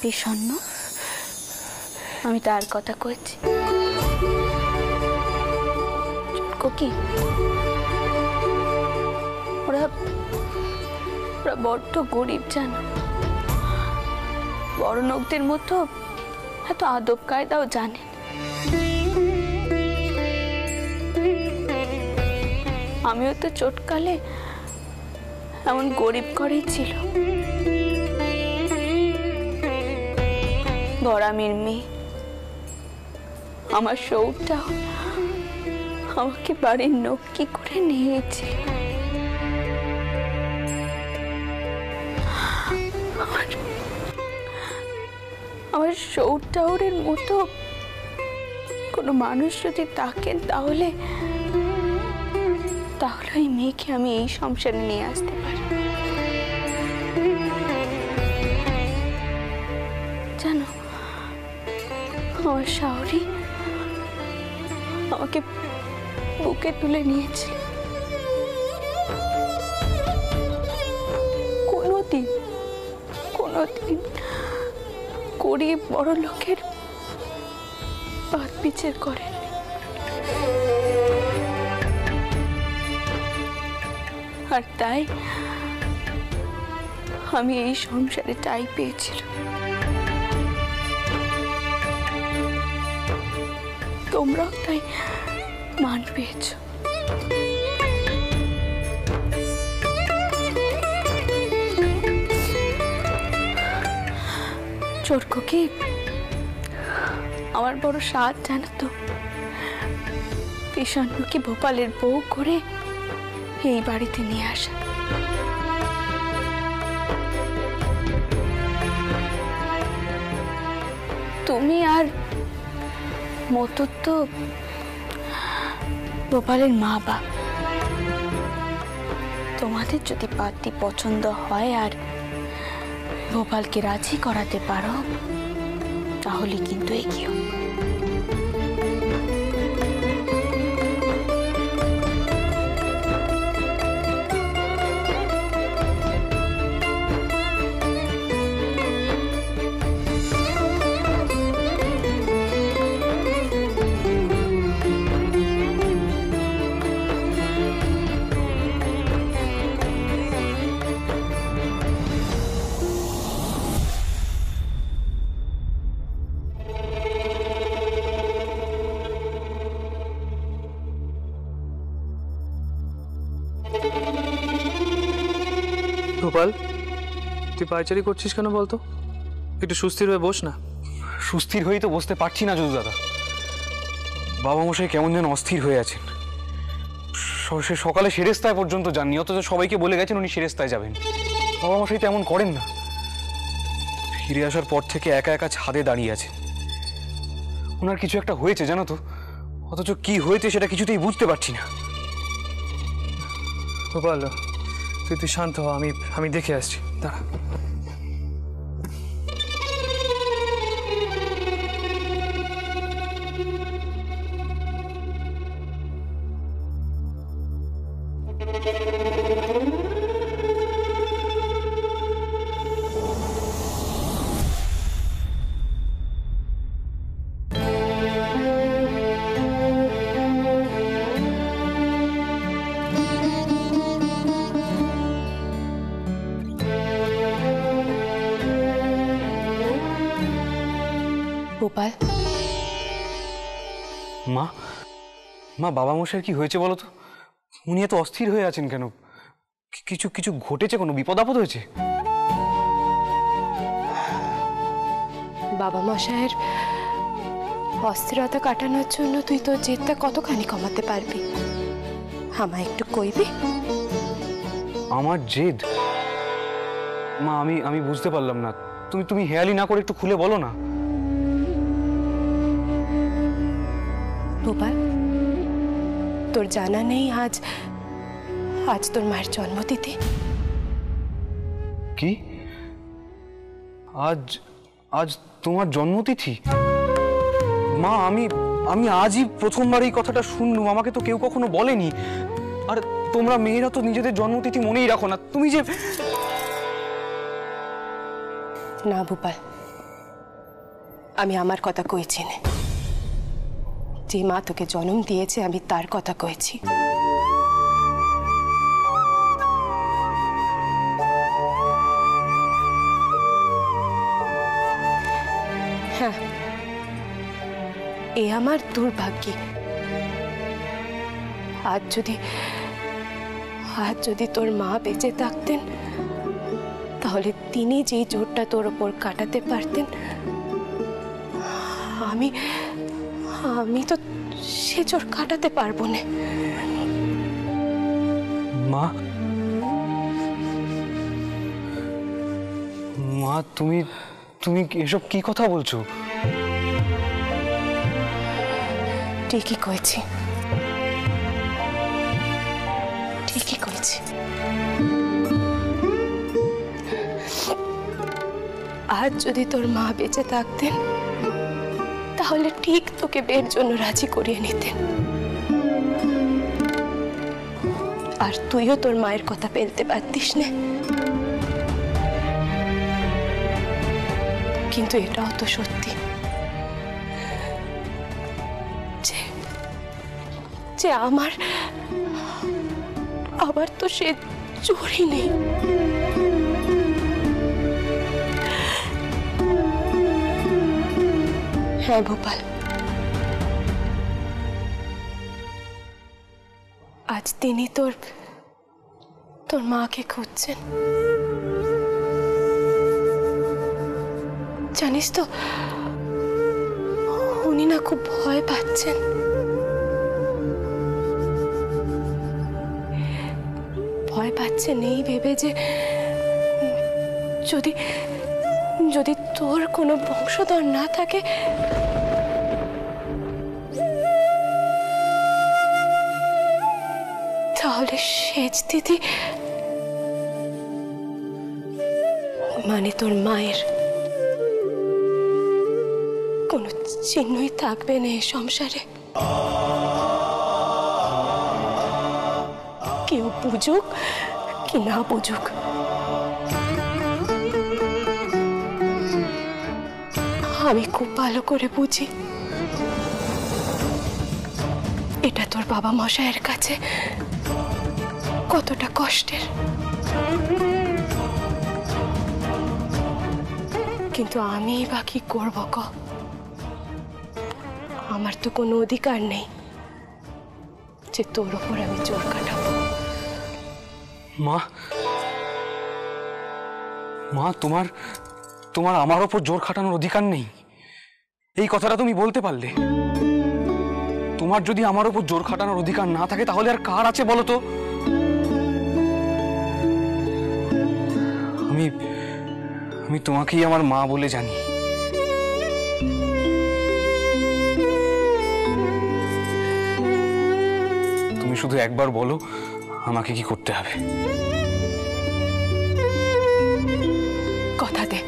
বিষণ্ণ, আমি তার কথা কইছি। কি ওরা বড্ড গরিব জানো, বড় লোকদের মতো এত আদব কায়দাও জানে। আমিও তো চোটকালে এমন গরিব ঘরেই ছিল। বড়ামির মেয়ে আমার সৌটাও আমাকে বাড়ির নক্কি করে নিয়েছিল। আমার সৌটাউরের মতো কোনো মানুষ যদি থাকেন তাহলে ওই মেয়েকে আমি এই সংসারে নিয়ে আসতে পারি। জানো, আমার শাওরি আমাকে বুকে তুলে নিয়েছিল। কোনোদিন গরিব বড় লোকের বাদ বিচার করেন। আর তাই আমি এই সংসারে ঠাঁই পেয়েছিলাম। তোমরাও তাই মান পেয়েছ। চোরকো কি আমার বড় সাধ জানো তো, বিষণ্ণকে ভোপালের বউ করে এই বাড়িতে নিয়ে আসা। তুমি আর মতুর তো ভোপালের মা বাপ, তোমাদের যদি পাত্রী পছন্দ হয় আর ভোপালকে রাজি করাতে পারো তাহলে কিন্তু এগিয়েও। গোপাল, তুই পায়চারি করছিস কেন বলতো? একটু সুস্থির হয়ে বস না। সুস্থির হয়েই তো বসতে পারছি না যদু দাদা। বাবা মশাই কেমন যেন অস্থির হয়ে আছেন। সে সকালে সেরেস্তায় পর্যন্ত যাননি, অথচ সবাইকে বলে গেছেন উনি সেরেস্তায় যাবেন। বাবা মশাই তেমন করেন না। ফিরে আসার পর থেকে একা একা ছাদে দাঁড়িয়ে আছে। ওনার কিছু একটা হয়েছে জানো তো, অথচ কি হয়েছে সেটা কিছুতেই বুঝতে পারছি না। গোপাল, তুই শান্ত হ, আমি দেখে আসছি, দাঁড়া। গোপাল, মা মা বাবা মশাইয়ের কি হয়েছে বলো তো? উনি এত অস্থির হয়ে আছেন কেন? কিছু কিছু ঘটেছে? কোনো বিপদ আপদ হয়েছে? বাবা মশাইয়ের অস্থিরতা কাটানোর জন্য তুই তোর জেদটা কতখানি কমাতে পারবি? আমায় একটু কইবি? আমার জেদ? মা আমি বুঝতে পারলাম না। তুমি হেয়ালি না করে একটু খুলে বলো না। গোপাল, তোর জানা নেই আজ তোর মায়ের জন্মতিথি? কি? আজ তোমার জন্মতিথি? মা আমি আজই প্রথমবার এই কথাটা শুনলুম। আমাকে তো কেউ কখনো বলেনি। আর তোমরা মেয়েরা তো নিজেদের জন্মতিথি মনেই রাখো না। তুমি যে... না গোপাল, আমি আমার কথা কইছি না, যে মা তোকে জন্ম দিয়েছে আমি তার কথা কইছি। হ্যাঁ, এ আমার দুর্ভাগ্য। আজ যদি তোর মা বেঁচে থাকতেন, তাহলে তিনি যে জোরটা তোর ওপর কাটাতে পারতেন, আমি তো সে জোর কাটাতে পারবো না। মা, মা তুমি তুমি এসব কি কথা বলছো? ঠিকই কইছি, ঠিকই কইছি। আজ যদি তোর মা বেঁচে থাকতেন, তাহলে ঠিক তোকে বিয়ের জন্য রাজি করিয়ে নিতেন, আর তুইও তোর মায়ের কথা ফেলতে পারতিস না। কিন্তু এটাও তো সত্যি যে আমার তো সে জোরই নেই। হ্যাঁ ভোপাল, আজ তিনি তোর মাকে খুঁজছেন। জানিস তো, উনি না খুব ভয় পাচ্ছেন। ভয় পাচ্ছেন এই ভেবে যে যদি তোর কোনো বংশধর না থাকে, তাহলে সেজ দিদি মানে তোর মায়ের কোনো চিহ্নই থাকবে না এই সংসারে। কেউ বুঝুক কি না বুঝুক, আমি খুব ভালো করে বুঝি এটা তোর বাবা মশাইয়ের কাছে কতটা কষ্টের। কিন্তু আমি বা কি করব ক? আমার তো কোনো অধিকার নেই যে তোর ওপর আমি জোর কাটাবো। মা, মা তোমার আমার ওপর জোর খাটানোর অধিকার নেই, এই কথাটা তুমি বলতে পারলে? তোমার যদি আমার ওপর জোর খাটানোর অধিকার না থাকে, তাহলে আর কার আছে বলো তো? আমি তোমাকেই আমার মা বলে জানি। তুমি শুধু একবার বলো আমাকে কি করতে হবে। কথা দে,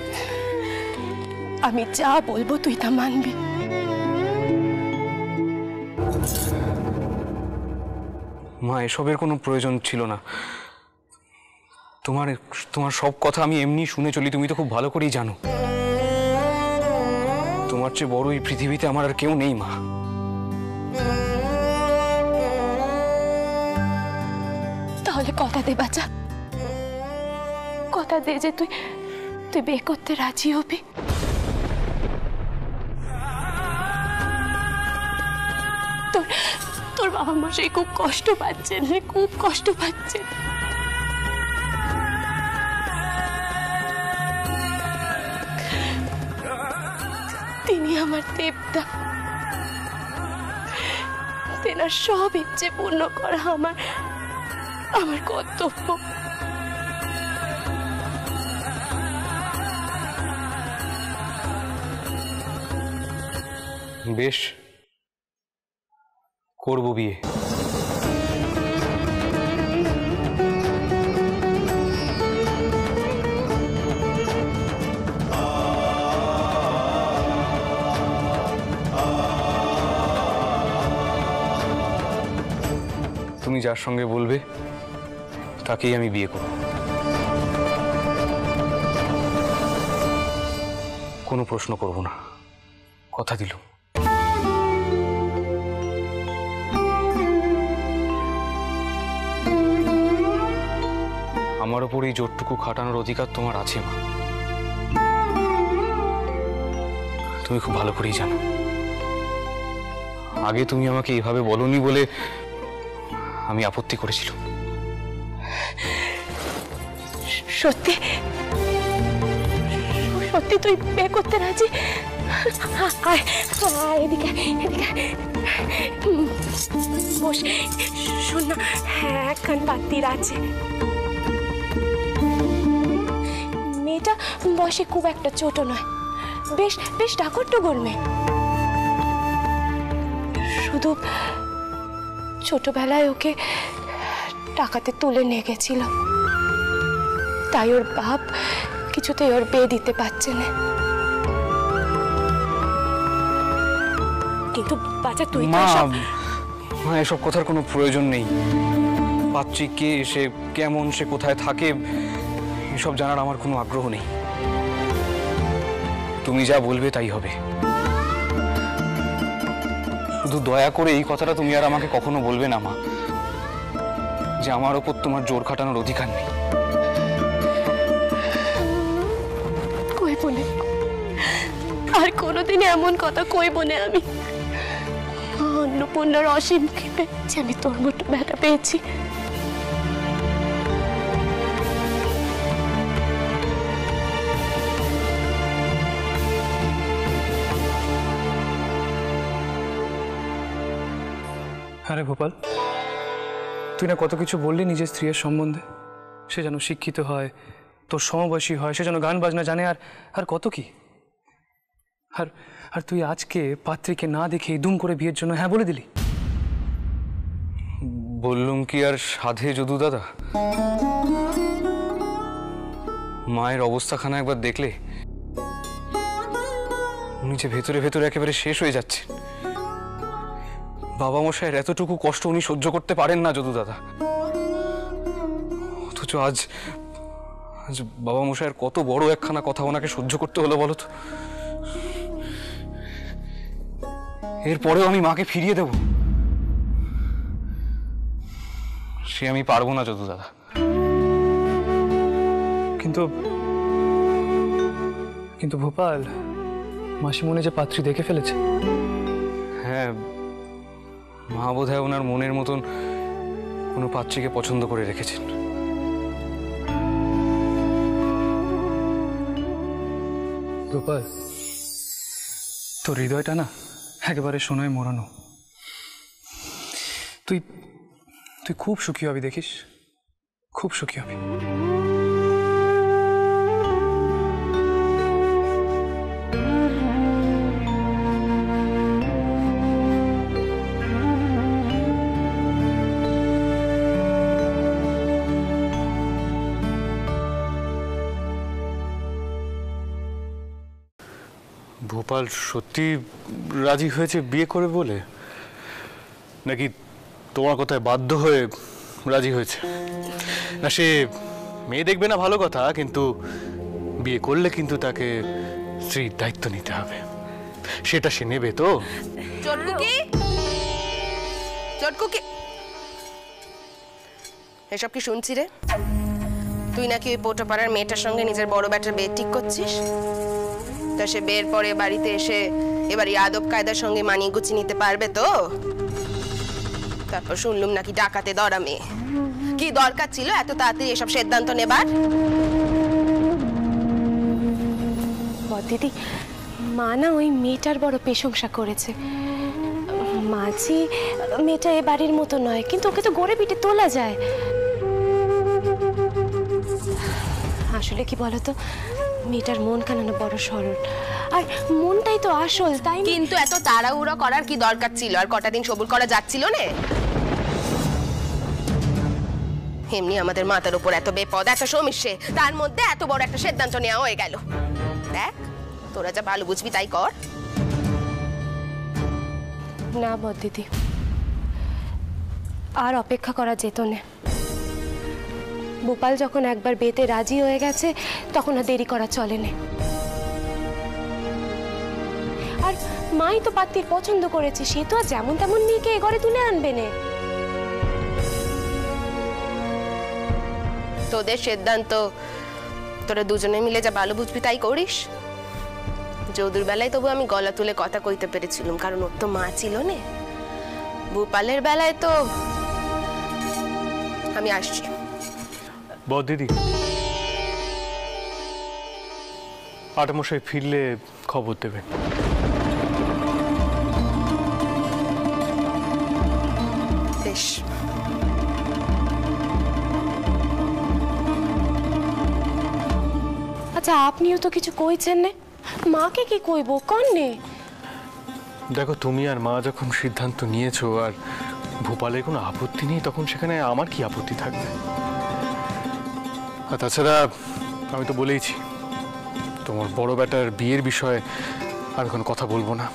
আমি যা বলবো তুই তা মানবি। মা, এসবের কোনো প্রয়োজন ছিল না। তোমার সব কথা আমি এমনি শুনে চলি, তুমি তো খুব ভালো করেই জানো। তোমার চেয়ে বড় এই পৃথিবীতে আমার আর কেউ নেই মা। তাহলে কথা দে বাচ্চা, কথা দে যে তুই বিয়ে করতে রাজি হবি। তোর বাবা মশাই খুব কষ্ট পাচ্ছেন, খুব কষ্ট পাচ্ছেন। তিনি আমার দেবতা, তেনার সব ইচ্ছে পূর্ণ করা আমার কর্তব্য। বেশ, করব বিয়ে। তুমি যার সঙ্গে বলবে তাকেই আমি বিয়ে করব, কোনো প্রশ্ন করব না। কথা দিলুম। আমার ওপর এই জোরটুকু খাটানোর অধিকার তোমার আছে মা, তুমি খুব ভালো করেই জানো। আগে তুমি আমাকে এইভাবে বলনি বলে আমি আপত্তি করেছিলাম। সত্যি সত্যি তুই বিয়ে করতে রাজি? আয় আয়, এদিকে এদিকে বস। শোন না, হ্যাঁ একখান পাত্তির আছে। মেয়েটা বয়সে খুব একটা ছোট নয়, বেশ বেশ ডাকর টগর মেয়ে। শুধু ছোটবেলায় ওকে টাকাতে তুলে নিয়ে গেছিল, তাই ওর বাপ কিছুতেই ওর বিয়ে দিতে পারছে না। কিন্তু বাচ্চা তুই তো মা এসব কথার কোনো প্রয়োজন নেই। পাত্রী কে, সে কেমন, সে কোথায় থাকে, এসব জানার আমার কোনো আগ্রহ নেই। তুমি যা বলবে তাই হবে। শুধু দয়া করে এই কথাটা তুমি আর আমাকে কখনো বলবে না মা, যে আমার ওপর তোমার জোর খাটানোর অধিকার নেই। কইব না, আর কোনোদিন এমন কথা কইব না আমি। অন্নপূর্ণার অসীম কৃপে যে আমি তোর মতো ব্যথা পেয়েছি। আরে গোপাল, তুই না কত কিছু বললি নিজের স্ত্রীর সম্বন্ধে। সে যেন শিক্ষিত হয়, তোর সমবয়সী হয়, সে যেন গান বাজনা জানে, আর আর কত কি। আর আর তুই আজকে পাত্রীকে না দেখে দুম করে বিয়ের জন্য হ্যাঁ বলে দিলি। বললুম কি আর সাধে যদু দাদা? মায়ের অবস্থাখানা একবার দেখলে উনি যে ভেতরে ভেতরে একেবারে শেষ হয়ে যাচ্ছে। বাবা মশাইয়ের এতটুকু কষ্ট উনি সহ্য করতে পারেন না যদু দাদা, অথচ আজ আজ বাবা মশাইয়ের কত বড় একখানা কথা ওনাকে সহ্য করতে হলো বলো তো। এরপরেও আমি মাকে ফিরিয়ে দেব, সে আমি পারবো না যদু দাদা। কিন্তু কিন্তু ভোপাল, মাসিমণি যে পাত্রী দেখে ফেলেছে। হ্যাঁ, মা বোধহয় ওনার মনের মতন কোনো পাত্রীকে পছন্দ করে রেখেছেন। গোপাল, তোর হৃদয়টা না একেবারে সোনায় মোড়ানো। তুই তুই খুব সুখী হবি, দেখিস, খুব সুখী হবি। ভোপাল সত্যি রাজি হয়েছে বিয়ে করে বলে, নাকি তোমার কথায় বাধ্য হয়ে রাজি হয়েছে? না, সে মেয়ে দেখবে না ভালো কথা, কিন্তু বিয়ে করলে কিন্তু তাকে স্ত্রীর দায়িত্ব নিতে হবে, সেটা সে নেবে তো? চটকুকি, এসব কি শুনছি রে? তুই নাকি ওই পোটাপাড়ার মেয়েটার সঙ্গে নিজের বড় ব্যাটার বিয়ে ঠিক করছিস? তা সে বিয়ের পরে বাড়িতে এসে এবার এই আদব কায়দার সঙ্গে মানিয়ে গুছিয়ে নিতে পারবে তো? তারপর শুনলুম নাকি ডাকাতে ধরা মেয়ে। কি দরকার ছিল এত তাড়াতাড়ি এসব সিদ্ধান্ত নেবার? দিদি, মা না ওই মেয়েটার বড় প্রশংসা করেছে। মাঝি মেয়েটা এ বাড়ির মতো নয়, কিন্তু ওকে তো গড়ে পিঠে তোলা যায়। আসলে কি বলতো, মেয়েটার মন কানানো বড় সরল, আর মনটাই তো আসল, তাই? কিন্তু এত তাড়াহুড়ো করার কি দরকার ছিল? আর কটা দিন সবুর করা যাচ্ছিল না? এমনি আমাদের মাথার উপর এত বেপদ, এত সমস্যা, তার মধ্যে এত বড় একটা সিদ্ধান্ত নেওয়া হয়ে গেল। দেখ, তোরা যা ভালো বুঝবি তাই কর। না দিদি, আর অপেক্ষা করা যেত না। গোপাল যখন একবার বিয়েতে রাজি হয়ে গেছে, তখন আর দেরি করা চলে না। আর আর মাই তো পাত্তির পছন্দ করেছে, সে তো আর যেমন তেমন মেয়েকে এ ঘরে তুলে আনবে না। তোদের সিদ্ধান্ত, তোরা দুজনে মিলে যা ভালো বুঝবি তাই করিস। যদুর বেলায় তবু আমি গলা তুলে কথা কইতে পেরেছিলাম, কারণ ওর তো মা ছিল না। ভূপালের বেলায় তো আমি আসছি। বল দিদি, আটামশাই ফিরলে খবর দেবেন। বেশ। আচ্ছা, আপনিও তো কিছু কইছেন না, মাকে কি কইব কন নে? দেখো, তুমি আর মা যখন সিদ্ধান্ত নিয়েছো আর ভোপালের কোনো আপত্তি নেই, তখন সেখানে আমার কি আপত্তি থাকবে? আর তাছাড়া আমি তো বলেইছি, তোমার বড় বেটার বিয়ের বিষয়ে আমি কোনো কথা বলবো না।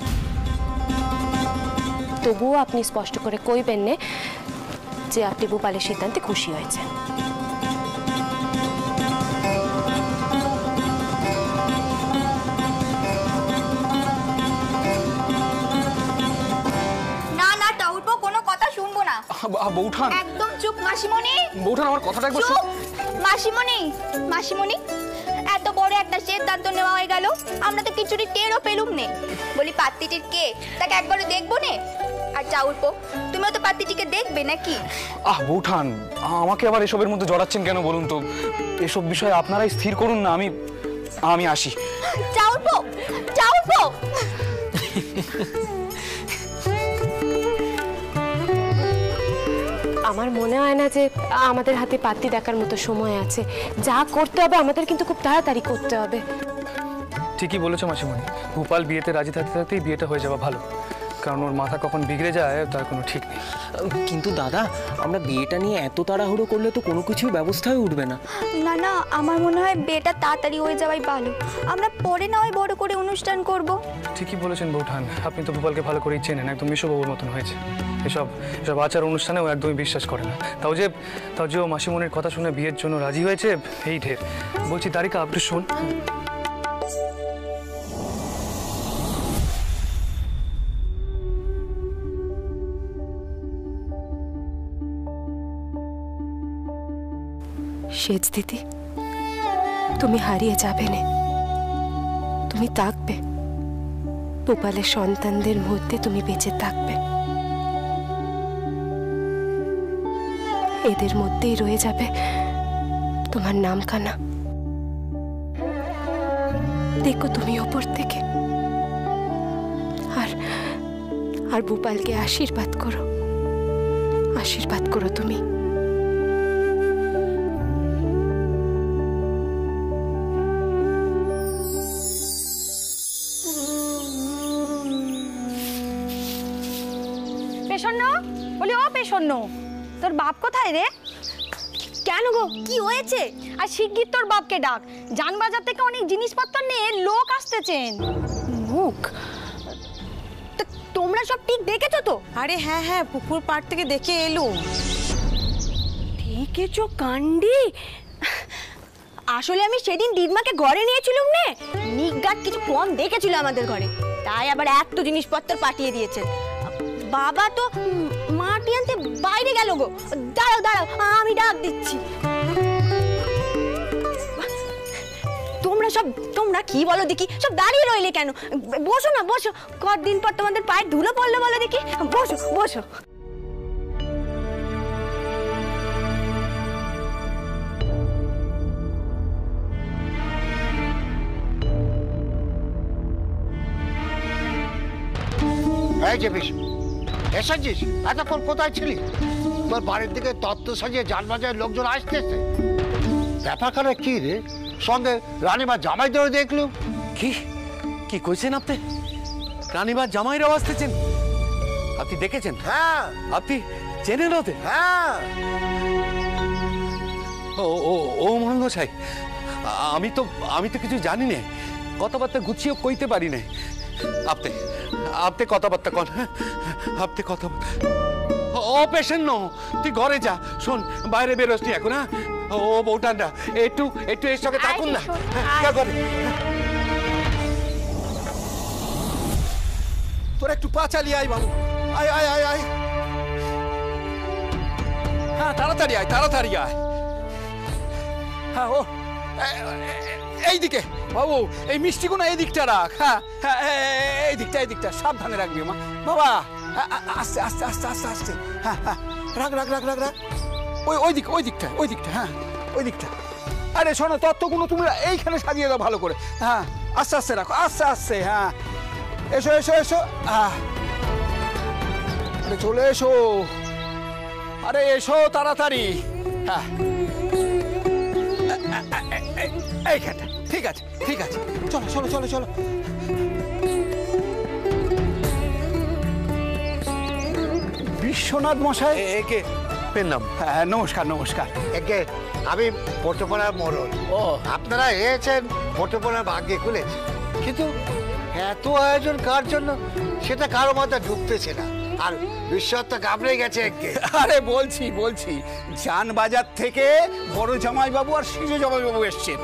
তবুও আপনি স্পষ্ট করে কইবেন না যে আপনি ভূপালের সিদ্ধান্তে খুশি হয়েছেন। না না টাউরপো, কোনো কথা শুনবো না। বৌঠান, একদম চুপ মাসিমণি। বৌঠান আমার কথাটা একবার চুপ মাসিমণি। মাসিমণি, এত বড় একটা সিদ্ধান্ত নেওয়া হয়ে গেল, আমরা তো কিছুরই টেরও পেলুম নে। বলি পাত্তিটির কে, তাকে একবারও দেখবো নে? আর টাউরপো, তুমিও তো পাত্তিটিকে দেখবে নাকি? বৌঠান, আমাকে আবার এসবের মধ্যে জড়াচ্ছেন কেন বলুন তো? এসব বিষয়ে আপনারাই স্থির করুন না, আমি আসি। টাউরপো, টাউরপো। আমার মনে হয় না যে আমাদের হাতে পাত্তি দেখার মতো সময় আছে। যা করতে হবে আমাদের কিন্তু খুব তাড়াতাড়ি করতে হবে। ঠিকই বলেছো মাসিমণি, ভূপাল বিয়েতে রাজি থাকতে থাকতেই বিয়েটা হয়ে যাওয়া ভালো, কারণ ওর মাথা কখন বিগড়ে যায় তার কোনো ঠিক নেই। কিন্তু দাদা, আমরা বিয়েটা নিয়ে এত তাড়াহুড়ো করলে তো কোনো কিছুই ব্যবস্থায় উঠবে না। না না, আমার মনে হয় বিয়েটা তাড়াতাড়ি হয়ে যাওয়াই ভালো। আমরা পরে না হয় বড় করে অনুষ্ঠান করব। ঠিকই বলেছেন বৌঠান, আপনি তো ভূপালকে ভালো করেই চেনেন, একদম মিশুবাবুর মতন হয়েছে। এসব আচার অনুষ্ঠানে ও একদমই বিশ্বাস করে না। তাও যে ও মাসিমণির কথা শুনে বিয়ের জন্য রাজি হয়েছে, এই ঢের। বলছি তারিকা, আপনি শোন। সেজ দিদি, তুমি হারিয়ে যাবে না, তুমি থাকবে। ভূপালের সন্তানদের মধ্যে তুমি বেঁচে থাকবে, এদের মধ্যেই রয়ে যাবে তোমার নামখানা। দেখো তুমি ওপর থেকে, আর ভূপালকে আশীর্বাদ করো, আশীর্বাদ করো তুমি। পেশন্ন, বলি ও পেশন্ন, তোর বাপ কোথায় রে? কেন গো, কি হয়েছে? আর শিগগির তোর বাপকে ডাক, জানবাজার থেকে অনেক জিনিসপত্র নিয়ে লোক আসতেছেন। মুখ, তোমরা সব ঠিক দেখেছো তো? আরে হ্যাঁ হ্যাঁ, পুকুর পাড় থেকে দেখে এলুম। দেখেছো কাণ্ডি? আসলে আমি সেদিন দিদমাকে ঘরে নিয়েছিলাম নে, নিগাট কিছু কম দেখেছিল আমাদের ঘরে, তাই আবার এত জিনিসপত্র পাঠিয়ে দিয়েছেন। বাবা তো মাটি আনতে বাইরে গেল গো। দাঁড়াও দাঁড়াও, আমি ডাক দিচ্ছি। তোমরা কি বলো দেখি, সব দাঁড়িয়ে রইলে কেন? বসো না বসো, কতদিন পর তোমাদের পায়ের ধুলো পড়লো বলো দেখি। বসো বসো। এই যে বেশ এসেছিস, এতক্ষণ কোথায় ছিলি? তোর বাড়ির দিকে তত্ত্ব সাজিয়ে যানবাজার লোকজন আসতেছে। ব্যাপারখানে কি রে? সঙ্গে রানীমা জামাইদেরও দেখলো। কি কি কইছেন আপনি? রানীবার জামাইরাও আসতেছেন? আপনি দেখেছেন? হ্যাঁ। আপনি চেনেন ওদের? হ্যাঁ। ও ও ও মহাঙ্গসাই, আমি তো কিছু জানি না, কথাবার্তা গুছিয়ে কইতে পারি না। আপনি কথাবার্তা কন, আপনি কথা। ও পেশেন্ট, তুই ঘরে যা। শোন, বাইরে বেরোস নি এখন। হ্যাঁ, ও বউটানটা একটু এর সঙ্গে থাকুন না। তোরা একটু পা চালিয়ে আয় বাবু, আয় আয় আয় আয়। হ্যাঁ তাড়াতাড়ি আয়, তাড়াতাড়ি আয়। হ্যাঁ ও এইদিকে বাবু, এই মিষ্টিগুলো এই দিকটা রাখ। হ্যাঁ হ্যাঁ এই দিকটা, এই দিকটা সাবধানে রাখবি মা বাবা। আস্তে আস্তে আস্তে আস্তে আস্তে। হ্যাঁ হ্যাঁ রাখ রাখ রাখ রাখ রাখ। ওই দিক, ওই দিকটা, ওই দিকটা। হ্যাঁ ওই দিকটা। আরে শোনো, তত্ত্বগুলো তুমি এইখানে সাজিয়ে দাও ভালো করে। হ্যাঁ আস্তে আস্তে রাখো, আস্তে আস্তে। হ্যাঁ এসো এসো এসো। আরে চলে এসো, আরে এসো তাড়াতাড়ি। হ্যাঁ এইখানটা ঠিক আছে, ঠিক আছে, চলো চলো চলো চলো। বিশ্বনাথ মশাই, একে পেলাম। হ্যাঁ নমস্কার নমস্কার। একে আমি পট্টপাড়ার মোড়ল। ও আপনারা এসেছেন, পট্টপাড়ার ভাগ্যে খুলেছে, কিন্তু এত আয়োজন কার জন্য সেটা কারো মাথা ঢুকতেছে না। আর বিশ্বাস তো ঘাবড়ে গেছে একে। আরে বলছি বলছি, জানবাজার থেকে বড় জামাইবাবু আর শিশু জামাইবাবু এসছেন।